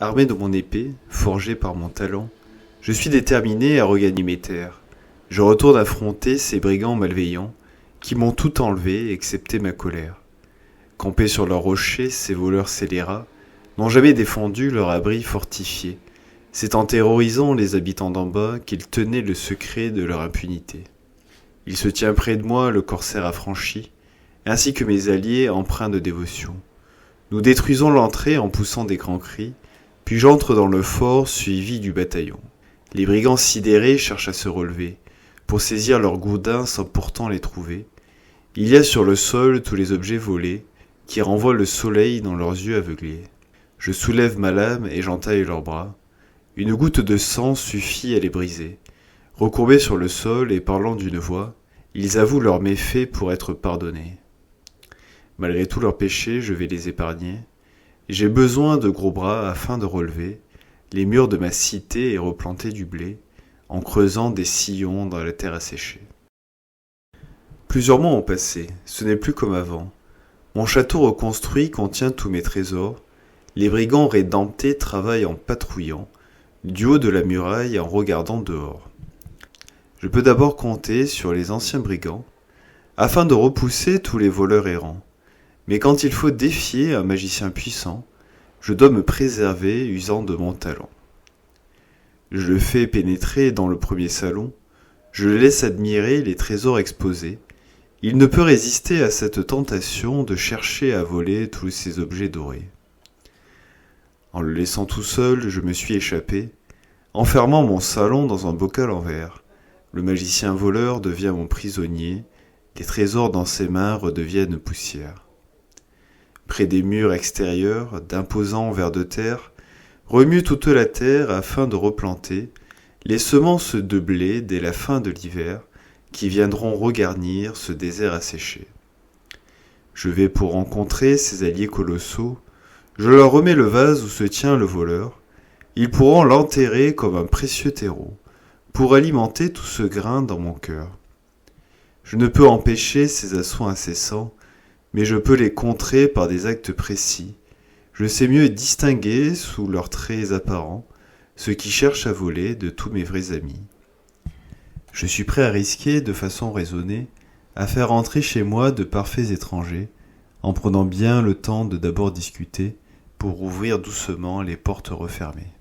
Armé de mon épée, forgée par mon talent, je suis déterminé à regagner mes terres. Je retourne affronter ces brigands malveillants qui m'ont tout enlevé excepté ma colère. Campés sur leurs rochers, ces voleurs scélérats n'ont jamais défendu leur abri fortifié. C'est en terrorisant les habitants d'en bas qu'ils tenaient le secret de leur impunité. Il se tient près de moi le corsaire affranchi, ainsi que mes alliés empreints de dévotion. Nous détruisons l'entrée en poussant des grands cris, puis j'entre dans le fort suivi du bataillon. Les brigands sidérés cherchent à se relever, pour saisir leurs gourdins sans pourtant les trouver. Il y a sur le sol tous les objets volés, qui renvoient le soleil dans leurs yeux aveuglés. Je soulève ma lame et j'entaille leurs bras. Une goutte de sang suffit à les briser. Recourbés sur le sol et parlant d'une voix, ils avouent leurs méfaits pour être pardonnés. Malgré tous leurs péchés, je vais les épargner. J'ai besoin de gros bras afin de relever les murs de ma cité et replanter du blé, en creusant des sillons dans la terre asséchée. Plusieurs mois ont passé, ce n'est plus comme avant. Mon château reconstruit contient tous mes trésors. Les brigands rédemptés travaillent en patrouillant, du haut de la muraille en regardant dehors. Je peux d'abord compter sur les anciens brigands, afin de repousser tous les voleurs errants. Mais quand il faut défier un magicien puissant, je dois me préserver usant de mon talent. Je le fais pénétrer dans le premier salon, je le laisse admirer les trésors exposés. Il ne peut résister à cette tentation de chercher à voler tous ces objets dorés. En le laissant tout seul, je me suis échappé, enfermant mon salon dans un bocal en verre. Le magicien voleur devient mon prisonnier, les trésors dans ses mains redeviennent poussière. Près des murs extérieurs, d'imposants vers de terre, remue toute la terre afin de replanter les semences de blé dès la fin de l'hiver, qui viendront regarnir ce désert asséché. Je vais pour rencontrer ces alliés colossaux, je leur remets le vase où se tient le voleur, ils pourront l'enterrer comme un précieux terreau, pour alimenter tout ce grain dans mon cœur. Je ne peux empêcher ces assauts incessants, mais je peux les contrer par des actes précis. Je sais mieux distinguer, sous leurs traits apparents, ceux qui cherchent à voler de tous mes vrais amis. Je suis prêt à risquer, de façon raisonnée, à faire entrer chez moi de parfaits étrangers, en prenant bien le temps de d'abord discuter, pour ouvrir doucement les portes refermées.